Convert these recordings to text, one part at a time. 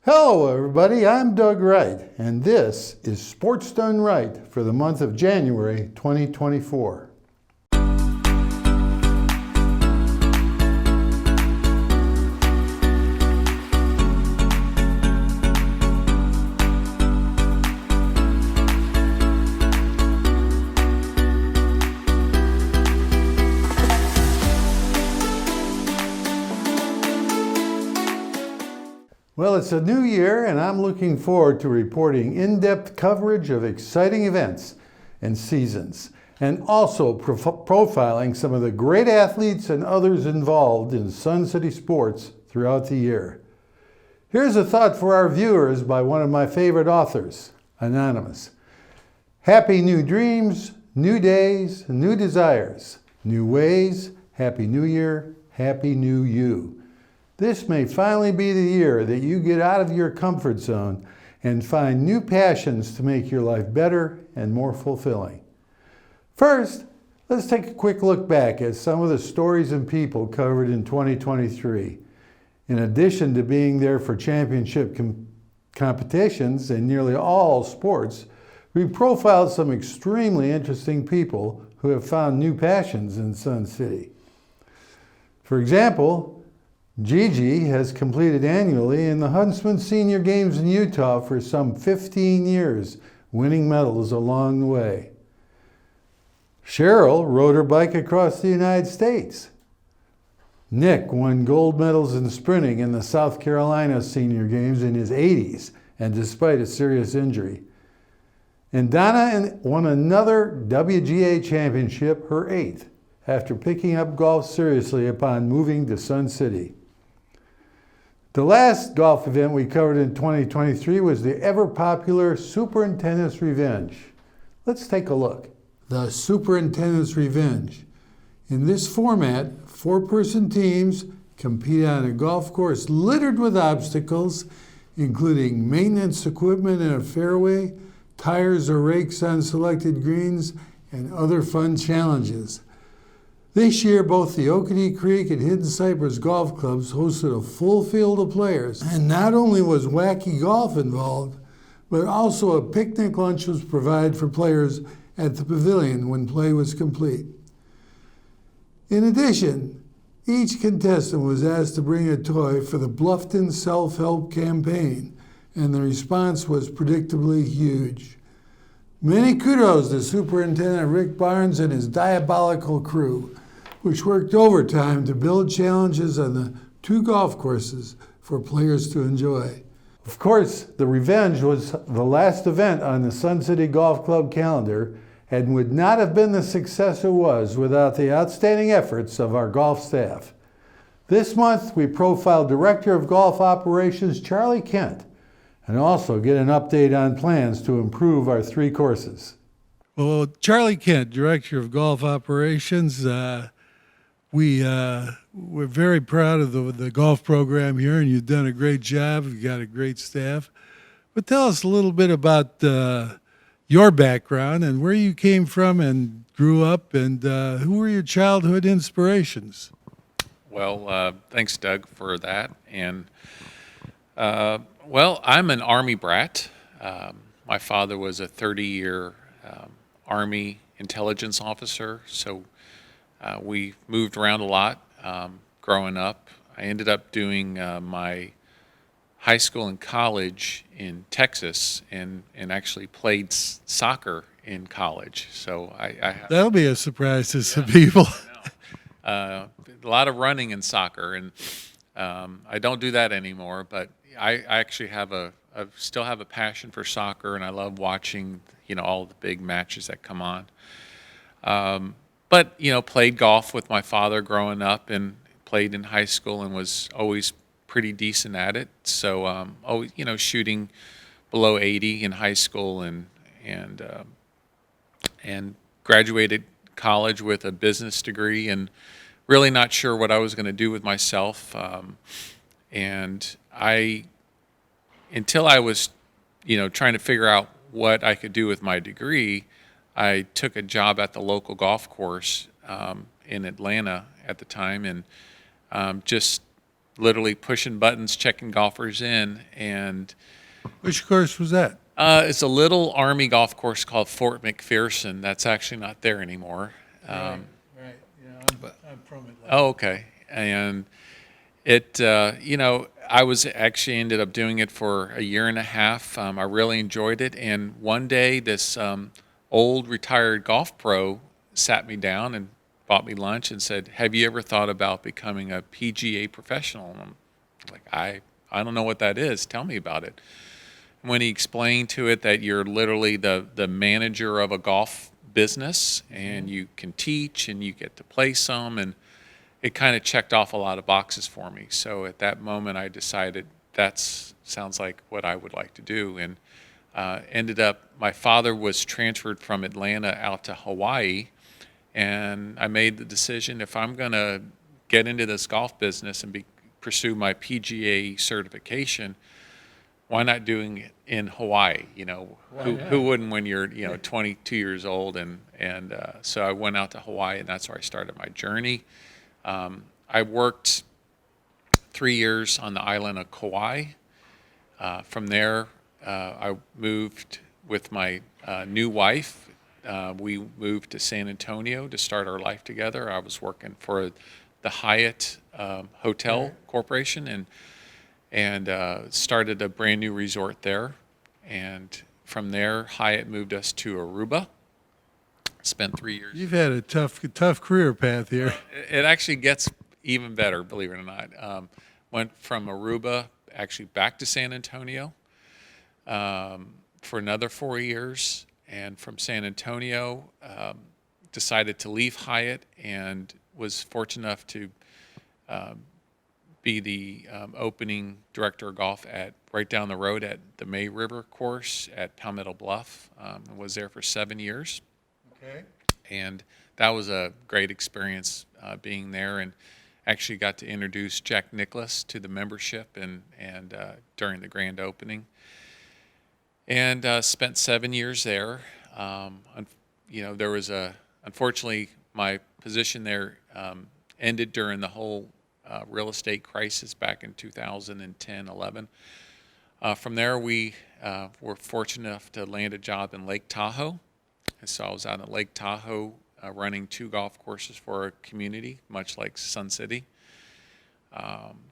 Hello everybody, I'm Doug Wright, and this is Sports Done Right for the month of January 2024. Well, it's a new year, and I'm looking forward to reporting in-depth coverage of exciting events and seasons, and also profiling some of the great athletes and others involved in Sun City sports throughout the year. Here's a thought for our viewers by one of my favorite authors, Anonymous. Happy new dreams, new days, new desires, new ways, Happy New Year, Happy New You. This may finally be the year that you get out of your comfort zone and find new passions to make your life better and more fulfilling. First, let's take a quick look back at some of the stories and people covered in 2023. In addition to being there for championship competitions in nearly all sports, we profiled some extremely interesting people who have found new passions in Sun City. For example, Gigi has completed annually in the Huntsman Senior Games in Utah for some 15 years, winning medals along the way. Cheryl rode her bike across the United States. Nick won gold medals in sprinting in the South Carolina Senior Games in his 80s, and despite a serious injury. And Donna won another WGA championship, her 8th, after picking up golf seriously upon moving to Sun City. The last golf event we covered in 2023 was the ever-popular Superintendent's Revenge. Let's take a look. The Superintendent's Revenge. In this format, 4-person teams compete on a golf course littered with obstacles, including maintenance equipment in a fairway, tires or rakes on selected greens, and other fun challenges. This year, both the Oconee Creek and Hidden Cypress golf clubs hosted a full field of players. And not only was wacky golf involved, but also a picnic lunch was provided for players at the pavilion when play was complete. In addition, each contestant was asked to bring a toy for the Bluffton Self-Help Campaign, and the response was predictably huge. Many kudos to Superintendent Rick Barnes and his diabolical crew, which worked overtime to build challenges on the 2 golf courses for players to enjoy. Of course, the Revenge was the last event on the Sun City Golf Club calendar and would not have been the success it was without the outstanding efforts of our golf staff. This month, we profiled Director of Golf Operations Charlie Kent, and also get an update on plans to improve our 3 courses. Well, Charlie Kent, Director of Golf Operations, we're very proud of the golf program here, and you've done a great job. You've got a great staff. But tell us a little bit about your background and where you came from and grew up, and who were your childhood inspirations? Well, thanks, Doug, for that. And well, I'm an Army brat. My father was a 30-year Army intelligence officer, so we moved around a lot growing up. I ended up doing my high school and college in Texas, and actually played soccer in college. So That'll be a surprise to some people. A lot of running in soccer, and I don't do that anymore, but I actually I still have a passion for soccer, and I love watching, all the big matches that come on. But, played golf with my father growing up, and played in high school, and was always pretty decent at it. So, always, shooting below 80 in high school, and graduated college with a business degree, and really not sure what I was going to do with myself. And until I was, trying to figure out what I could do with my degree, I took a job at the local golf course in Atlanta at the time, and just literally pushing buttons, checking golfers in. And Which course was that? it's a little Army golf course called Fort McPherson. That's actually not there anymore. Right. Yeah, I'm from Atlanta. Oh, okay. And it, I was actually ended up doing it for a year and a half. I really enjoyed it. And one day, this old retired golf pro sat me down and bought me lunch and said, "Have you ever thought about becoming a PGA professional?" And I'm like, I don't know what that is. Tell me about it. And when he explained to it that you're literally the manager of a golf business and you can teach and you get to play some, and it kind of checked off a lot of boxes for me. So at that moment, I decided that sounds like what I would like to do. And ended up, my father was transferred from Atlanta out to Hawaii, and I made the decision, if I'm going to get into this golf business and pursue my PGA certification, why not doing it in Hawaii? Who wouldn't when you're 22 years old? And so I went out to Hawaii, and that's where I started my journey. I worked 3 years on the island of Kauai. From there, I moved with my new wife. We moved to San Antonio to start our life together. I was working for the Hyatt Hotel Corporation and started a brand new resort there. And from there, Hyatt moved us to Aruba. Spent 3 years. You've had a tough career path here. It actually gets even better, believe it or not. Went from Aruba actually back to San Antonio for another 4 years, and from San Antonio decided to leave Hyatt and was fortunate enough to be the opening director of golf at right down the road at the May River course at Palmetto Bluff. Was there for 7 years. Okay. And that was a great experience being there, and actually got to introduce Jack Nicklaus to the membership and during the grand opening. And spent 7 years there. There was unfortunately, my position there ended during the whole real estate crisis back in 2010, 11. From there, we were fortunate enough to land a job in Lake Tahoe. And so I was out at Lake Tahoe running 2 golf courses for a community, much like Sun City.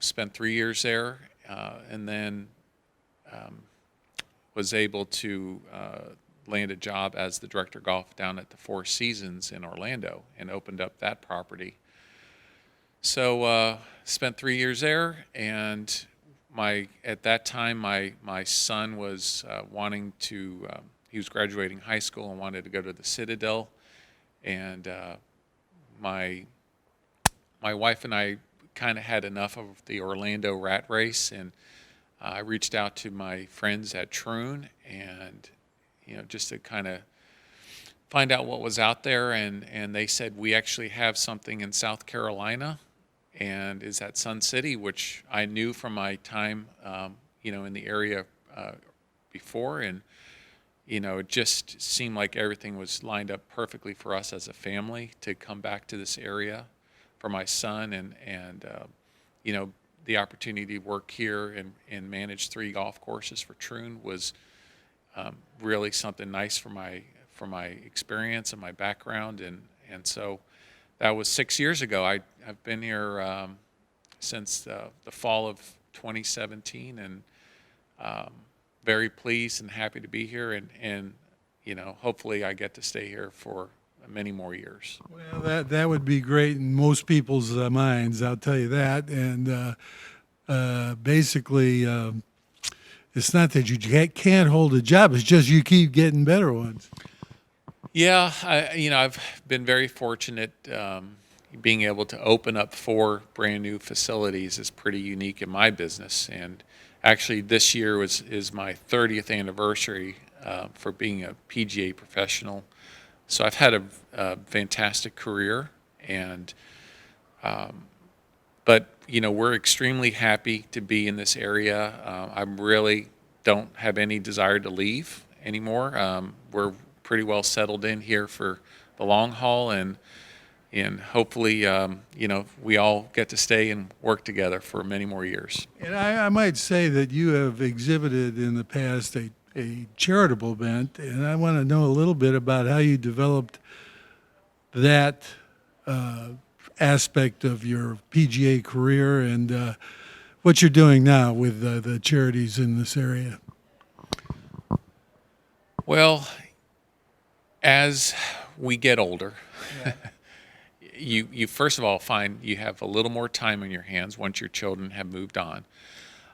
Spent 3 years there, and then was able to land a job as the director of golf down at the Four Seasons in Orlando and opened up that property. So spent 3 years there, and at that time my son was wanting to. He was graduating high school and wanted to go to the Citadel, and my wife and I kind of had enough of the Orlando rat race, and I reached out to my friends at Troon, and just to kind of find out what was out there, and they said, we actually have something in South Carolina, and is at Sun City, which I knew from my time in the area before, and it just seemed like everything was lined up perfectly for us as a family to come back to this area for my son, and the opportunity to work here and manage 3 golf courses for Troon was really something nice for my experience and my background, and so that was 6 years ago. I've been here since the fall of 2017, and very pleased and happy to be here, and hopefully I get to stay here for many more years. Well, that would be great in most people's minds, I'll tell you that. And basically, it's not that you can't hold a job; it's just you keep getting better ones. Yeah, I've been very fortunate. Being able to open up 4 brand new facilities is pretty unique in my business, and actually, this year is my 30th anniversary for being a PGA professional. So I've had a fantastic career, and but we're extremely happy to be in this area. I really don't have any desire to leave anymore. We're pretty well settled in here for the long haul, and and hopefully, we all get to stay and work together for many more years. And I might say that you have exhibited in the past a charitable bent, and I want to know a little bit about how you developed that aspect of your PGA career and what you're doing now with the charities in this area. Well, as we get older, you first of all find you have a little more time on your hands once your children have moved on.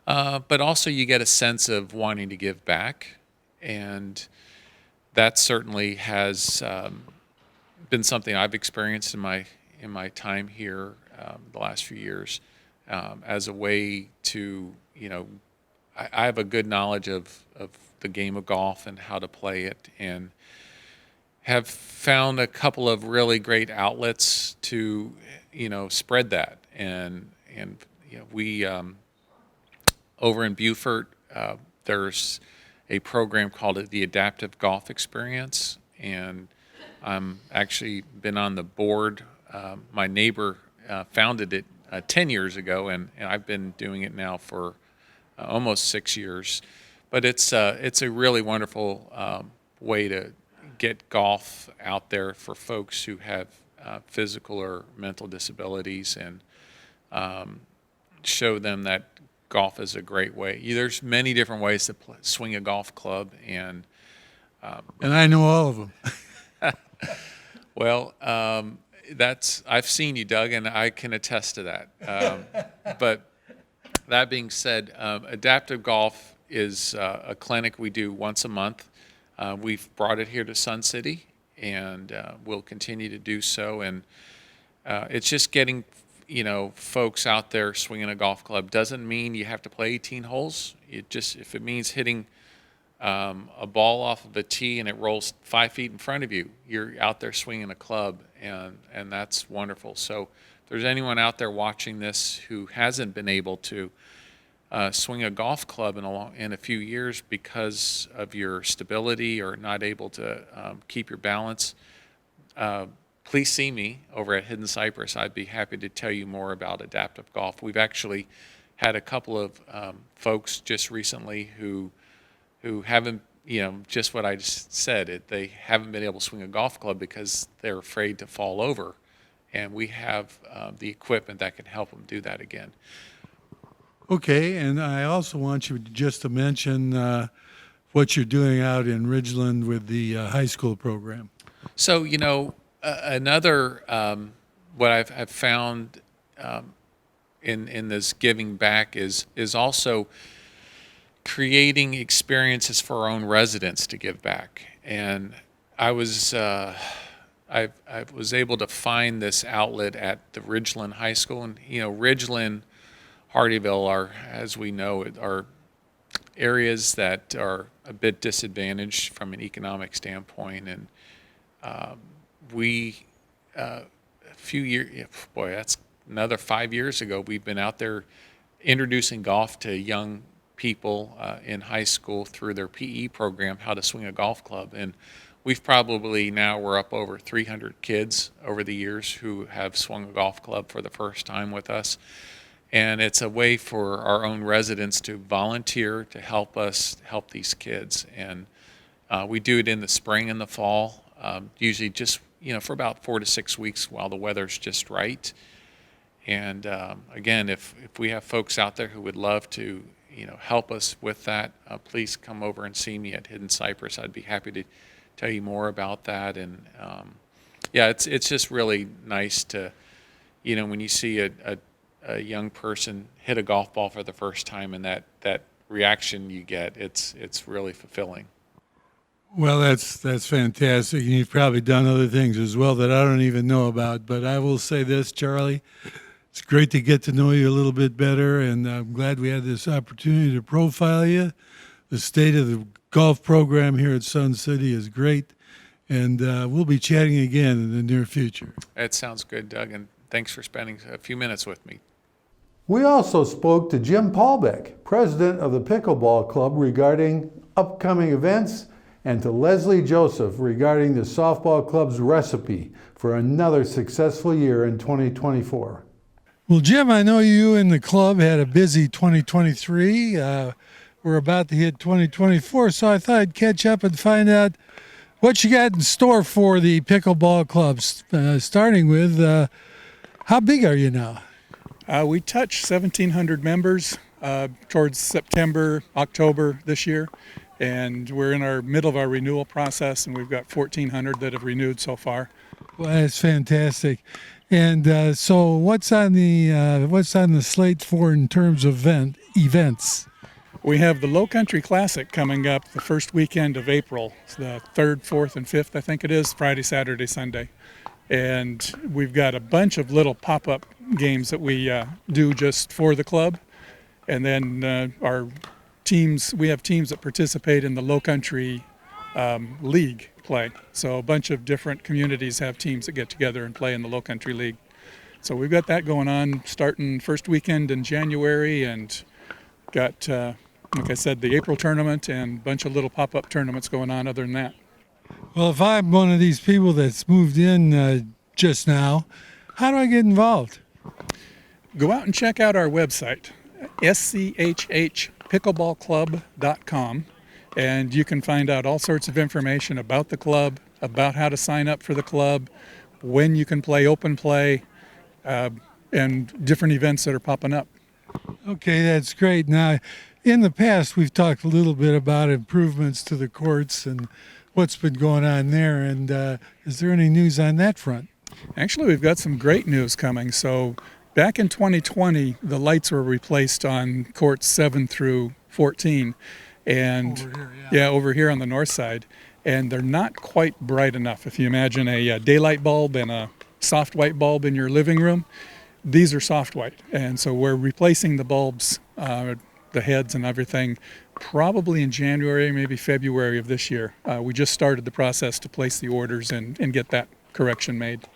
But also you get a sense of wanting to give back, and that certainly has been something I've experienced in my time here the last few years as a way to, I have a good knowledge of the game of golf and how to play it, and have found a couple of really great outlets to, spread that. And we over in Beaufort, there's a program called the Adaptive Golf Experience, and I'm actually been on the board. My neighbor founded it 10 years ago, and I've been doing it now for almost 6 years. But it's a really wonderful way to get golf out there for folks who have physical or mental disabilities, and show them that golf is a great way. There's many different ways to swing a golf club, and I know all of them. well, I've seen you, Doug, and I can attest to that. But that being said, adaptive golf is a clinic we do once a month. We've brought it here to Sun City, and we'll continue to do so. And it's just getting, folks out there swinging a golf club. Doesn't mean you have to play 18 holes. If it means hitting a ball off of a tee and it rolls 5 feet in front of you, you're out there swinging a club, and that's wonderful. So if there's anyone out there watching this who hasn't been able to swing a golf club in a few years because of your stability or not able to keep your balance, please see me over at Hidden Cypress. I'd be happy to tell you more about adaptive golf. We've actually had a couple of folks just recently who haven't, just what I just said, they haven't been able to swing a golf club because they're afraid to fall over. And we have the equipment that can help them do that again. Okay, and I also want you just to mention what you're doing out in Ridgeland with the high school program. So, another, what I've found in this giving back is also creating experiences for our own residents to give back. And I was able to find this outlet at the Ridgeland High School, and Ridgeland, Hardyville are, as we know, are areas that are a bit disadvantaged from an economic standpoint, and a few years, boy, that's another 5 years ago, we've been out there introducing golf to young people in high school through their PE program, how to swing a golf club. And we've probably we're up over 300 kids over the years who have swung a golf club for the first time with us. And it's a way for our own residents to volunteer to help us help these kids. And we do it in the spring and the fall, usually just, for about 4 to 6 weeks while the weather's just right. And again, if we have folks out there who would love to, help us with that, please come over and see me at Hidden Cypress. I'd be happy to tell you more about that. And it's just really nice to, when you see a young person hit a golf ball for the first time, and that reaction you get, it's really fulfilling. Well, that's fantastic. And you've probably done other things as well that I don't even know about. But I will say this, Charlie, it's great to get to know you a little bit better, and I'm glad we had this opportunity to profile you. The state of the golf program here at Sun City is great, and we'll be chatting again in the near future. That sounds good, Doug, and thanks for spending a few minutes with me. We also spoke to Jim Paulbeck, president of the Pickleball Club, regarding upcoming events and to Leslie Joseph regarding the softball club's recipe for another successful year in 2024. Well, Jim, I know you and the club had a busy 2023. We're about to hit 2024, so I thought I'd catch up and find out what you got in store for the pickleball clubs. Starting with, how big are you now? We touch 1,700 members towards September, October this year, and we're in our middle of our renewal process, and we've got 1,400 that have renewed so far. Well, that's fantastic. And so, what's on the slate for in terms of events? We have the Low Country Classic coming up the first weekend of April. It's the 3rd, 4th, and 5th, I think it is, Friday, Saturday, Sunday. And we've got a bunch of little pop-up games that we do just for the club. And then we have teams that participate in the Low Country League play. So a bunch of different communities have teams that get together and play in the Low Country League. So we've got that going on starting first weekend in January, and got, like I said, the April tournament and a bunch of little pop-up tournaments going on other than that. Well, if I'm one of these people that's moved in just now, how do I get involved? Go out and check out our website, schhpickleballclub.com, and you can find out all sorts of information about the club, about how to sign up for the club, when you can play open play, and different events that are popping up. Okay, that's great. Now, in the past, we've talked a little bit about improvements to the courts and what's been going on there, and is there any news on that front? Actually, we've got some great news coming. So back in 2020, the lights were replaced on courts 7 through 14. And Over here, yeah. over here on the north side. And they're not quite bright enough. If you imagine a daylight bulb and a soft white bulb in your living room, these are soft white. And so we're replacing the bulbs, the heads and everything, probably in January, maybe February of this year. We just started the process to place the orders and get that correction made.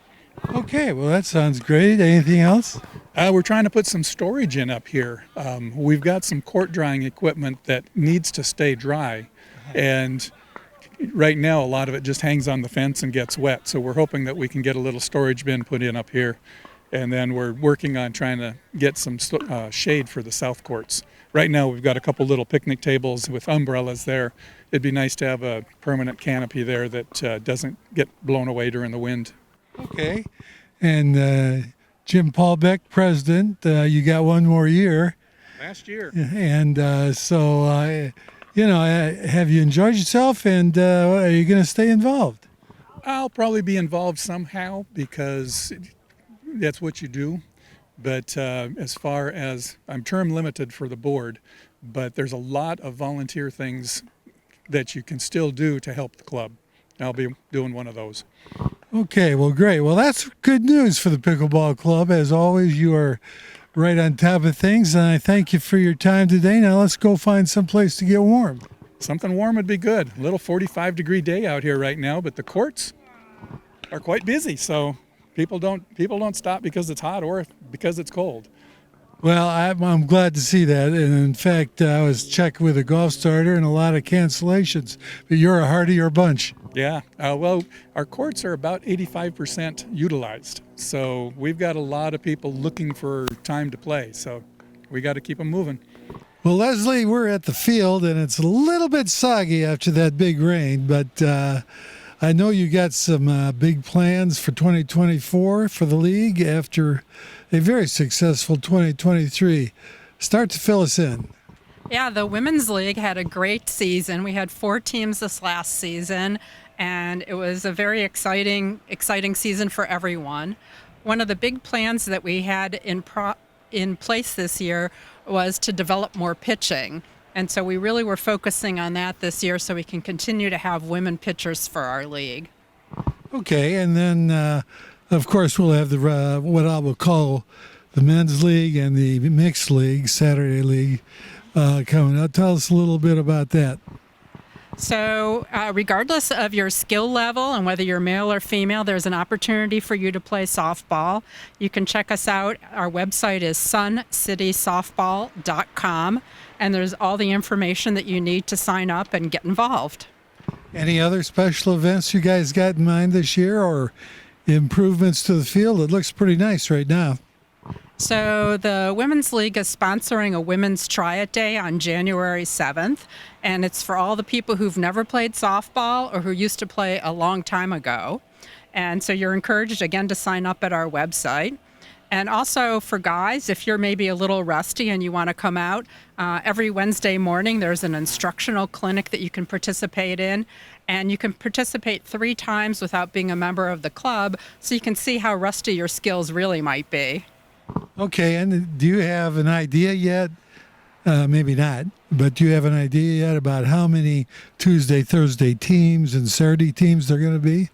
Okay, well, that sounds great. Anything else? We're trying to put some storage in up here. We've got some court drying equipment that needs to stay dry, and right now a lot of it just hangs on the fence and gets wet. So we're hoping that we can get a little storage bin put in up here, and then we're working on trying to get some shade for the south courts. Right now we've got a couple little picnic tables with umbrellas there. It'd be nice to have a permanent canopy there that doesn't get blown away during the wind. Okay. And Jim Paulbeck, president, you got one more year. Last year. And have you enjoyed yourself, and are you going to stay involved? I'll probably be involved somehow because that's what you do. But as far as I'm term limited for the board, but there's a lot of volunteer things that you can still do to help the club. I'll be doing one of those. Okay, well, great. Well, that's good news for the Pickleball Club. As always, you are right on top of things, and I thank you for your time today. Now let's go find some place to get warm. Something warm would be good. A little 45-degree day out here right now, but the courts are quite busy, so people don't stop because it's hot or because it's cold. Well, I'm glad to see that. And in fact, I was checking with a golf starter and a lot of cancellations. But you're a hardier bunch. Yeah. Well, our courts are about 85% utilized. So we've got a lot of people looking for time to play. So we got to keep them moving. Well, Leslie, we're at the field, and it's a little bit soggy after that big rain. But I know you got some big plans for 2024 for the league after a very successful 2023. Start to fill us in. Yeah, the Women's League had a great season. We had 4 teams this last season, and it was a very exciting season for everyone. One of the big plans that we had in place this year was to develop more pitching. And so we really were focusing on that this year so we can continue to have women pitchers for our league. Okay, and then, of course, we'll have the what I will call the men's league and the mixed league, Saturday league, coming up. Tell us a little bit about that. So regardless of your skill level and whether you're male or female, there's an opportunity for you to play softball. You can check us out. Our website is suncitysoftball.com, and there's all the information that you need to sign up and get involved. Any other special events you guys got in mind this year, or improvements to the field? It looks pretty nice right now. So the Women's League is sponsoring a Women's Try-It Day on January 7th, and it's for all the people who've never played softball or who used to play a long time ago. And so you're encouraged, again, to sign up at our website. And also for guys, if you're maybe a little rusty and you want to come out, every Wednesday morning there's an instructional clinic that you can participate in. And you can participate 3 times without being a member of the club, so you can see how rusty your skills really might be. Okay, and do you have an idea yet? Maybe not, but do you have an idea yet about how many Tuesday, Thursday teams and Saturday teams there are going to be?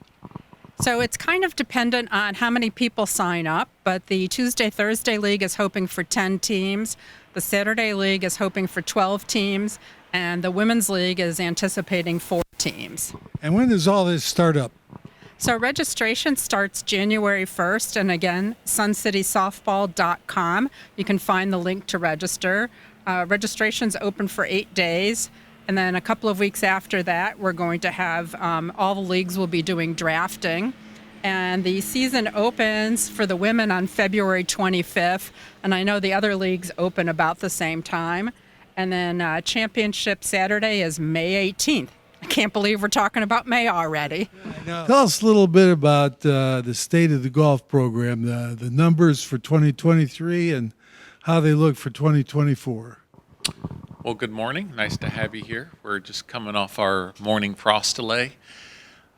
So it's kind of dependent on how many people sign up, but the Tuesday, Thursday League is hoping for 10 teams. The Saturday League is hoping for 12 teams, and the Women's League is anticipating 4 teams. And when does all this start up? So registration starts January 1st, and again, suncitysoftball.com. You can find the link to register. Registration's open for 8 days, and then a couple of weeks after that, we're going to have all the leagues will be doing drafting. And the season opens for the women on February 25th, and I know the other leagues open about the same time. And then championship Saturday is May 18th. I can't believe we're talking about May already. Tell us a little bit about the state of the golf program, the numbers for 2023 and how they look for 2024. Well, good morning. Nice to have you here. We're just coming off our morning frost delay.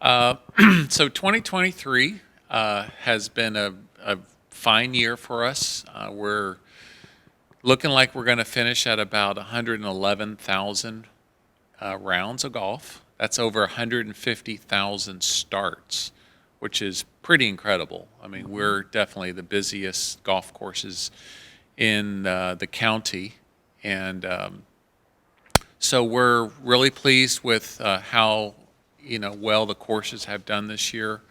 So 2023 has been a fine year for us. We're looking like we're going to finish at about 111,000 rounds of golf. That's over 150,000 starts, which is pretty incredible. I mean, we're definitely the busiest golf courses in the county, and so we're really pleased with how well the courses have done this year.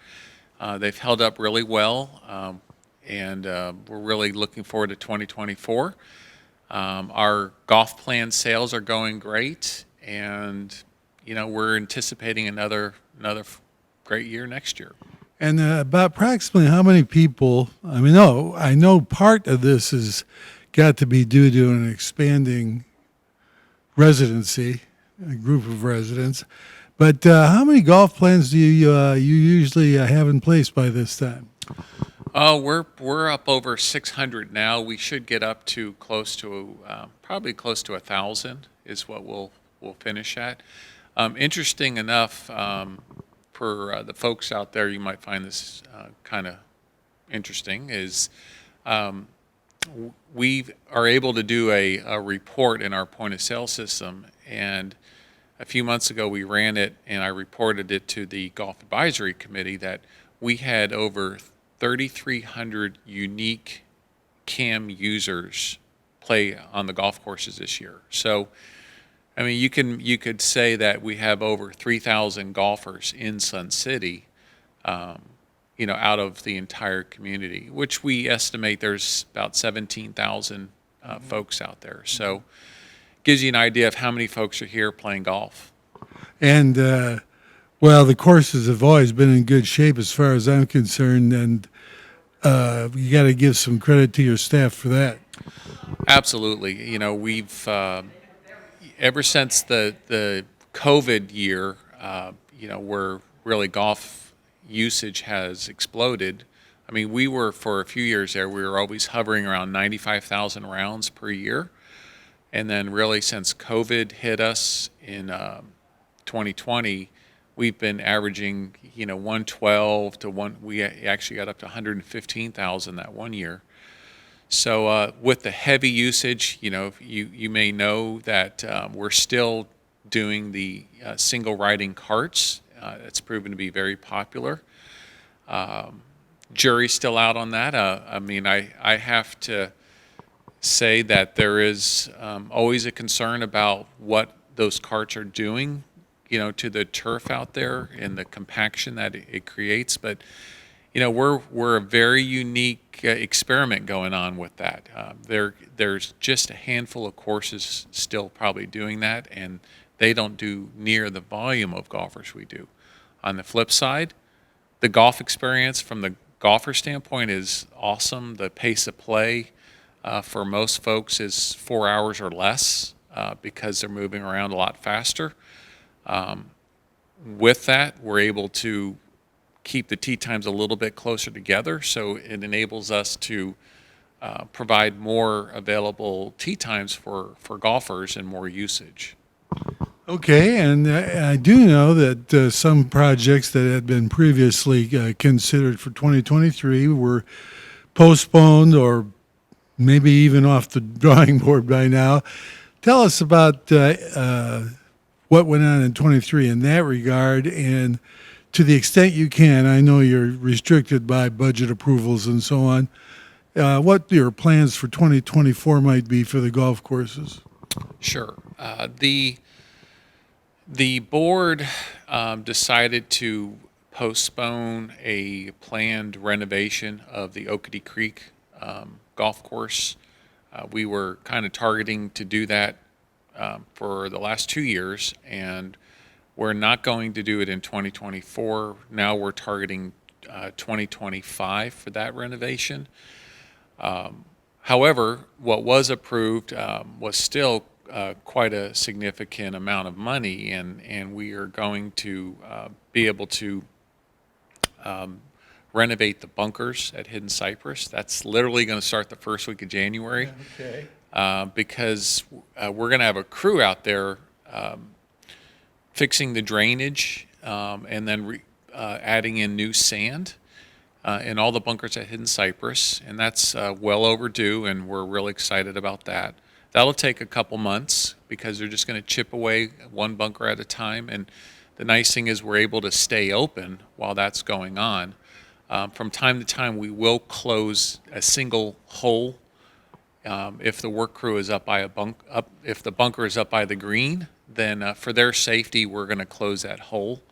They've held up really well, and we're really looking forward to 2024. Our golf plan sales are going great, and we're anticipating another great year next year. And about approximately how many people, I know part of this has got to be due to an expanding residency, a group of residents, but how many golf plans do you usually have in place by this time? We're up over 600 now. We should get up to probably close to 1,000 is what we'll finish at. Interesting enough, for the folks out there, you might find this kind of interesting, is we are able to do a report in our point of sale system, and a few months ago we ran it and I reported it to the Golf Advisory Committee that we had over 3,300 unique CAM users play on the golf courses this year. So I mean, you could say that we have over 3,000 golfers in Sun City, out of the entire community, which we estimate there's about 17,000 folks out there. So, gives you an idea of how many folks are here playing golf. And the courses have always been in good shape as far as I'm concerned, and you got to give some credit to your staff for that. Absolutely. We've ever since the COVID year, where really golf usage has exploded. I mean, we were, for a few years there, we were always hovering around 95,000 rounds per year. And then really since COVID hit us in 2020, we've been averaging, 112 to we actually got up to 115,000 that one year. So with the heavy usage, you may know that we're still doing the single riding carts. It's proven to be very popular. Jury's still out on that. I have to say that there is always a concern about what those carts are doing, to the turf out there and the compaction that it creates. But we're a very unique experiment going on with that. There's just a handful of courses still probably doing that, and they don't do near the volume of golfers we do. On the flip side, the golf experience from the golfer standpoint is awesome. The pace of play for most folks is 4 hours or less because they're moving around a lot faster. With that, we're able to keep the tee times a little bit closer together, so it enables us to provide more available tee times for golfers and more usage. Okay, and I do know that some projects that had been previously considered for 2023 were postponed or maybe even off the drawing board by now. Tell us about what went on in 23 in that regard, and to the extent you can, I know you're restricted by budget approvals and so on, what your plans for 2024 might be for the golf courses. Sure. The board decided to postpone a planned renovation of the Oakity Creek golf course. We were kind of targeting to do that for the last 2 years, and we're not going to do it in 2024. Now we're targeting 2025 for that renovation. However, what was approved was still quite a significant amount of money, and we are going to be able to renovate the bunkers at Hidden Cypress. That's literally going to start the first week of January. Okay. Because we're going to have a crew out there fixing the drainage and then adding in new sand in all the bunkers at Hidden Cypress, and that's well overdue, and we're really excited about that. That'll take a couple months because they're just going to chip away one bunker at a time, and the nice thing is we're able to stay open while that's going on. From time to time, we will close a single hole if the work crew is up by if the bunker is up by the green, then for their safety, we're going to close that hole.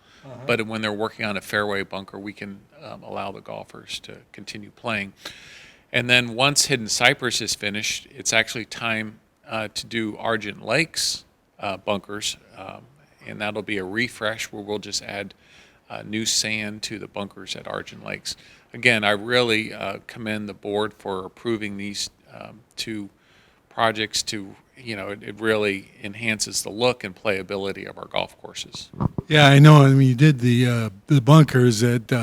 But when they're working on a fairway bunker, we can allow the golfers to continue playing. And then once Hidden Cypress is finished, it's actually time to do Argent Lakes bunkers, and that'll be a refresh where we'll just add new sand to the bunkers at Argent Lakes. Again, I really commend the board for approving these two projects. It really enhances the look and playability of our golf courses. Yeah, I know. I mean, you did the bunkers at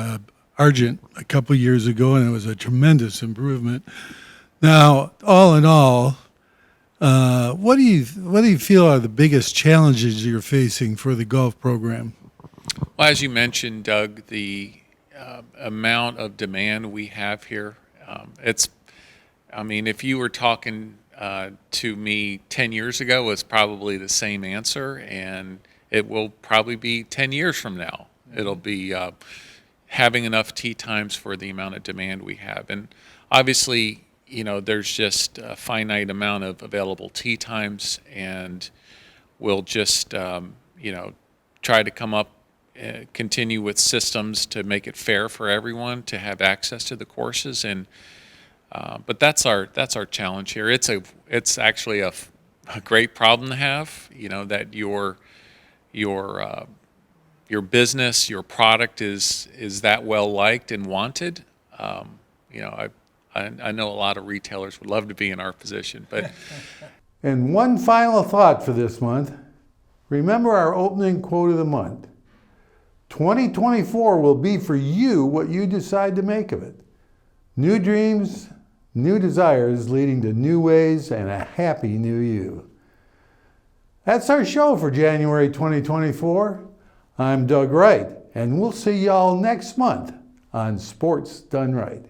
Argent a couple years ago, and it was a tremendous improvement. Now, all in all, what do you feel are the biggest challenges you're facing for the golf program? Well, as you mentioned, Doug, the amount of demand we have here, if you were talking to me 10 years ago, it was probably the same answer, and it will probably be 10 years from now. It'll be having enough tee times for the amount of demand we have. And obviously, there's just a finite amount of available tee times, and we'll just, try to come up, continue with systems to make it fair for everyone to have access to the courses. And but that's our challenge here. It's actually a great problem to have. That your business, your product is that well liked and wanted. I know a lot of retailers would love to be in our position, but. And one final thought for this month. Remember our opening quote of the month. 2024 will be for you what you decide to make of it. New dreams, new desires leading to new ways and a happy new you. That's our show for January 2024. I'm Doug Wright, and we'll see y'all next month on Sports Done Right.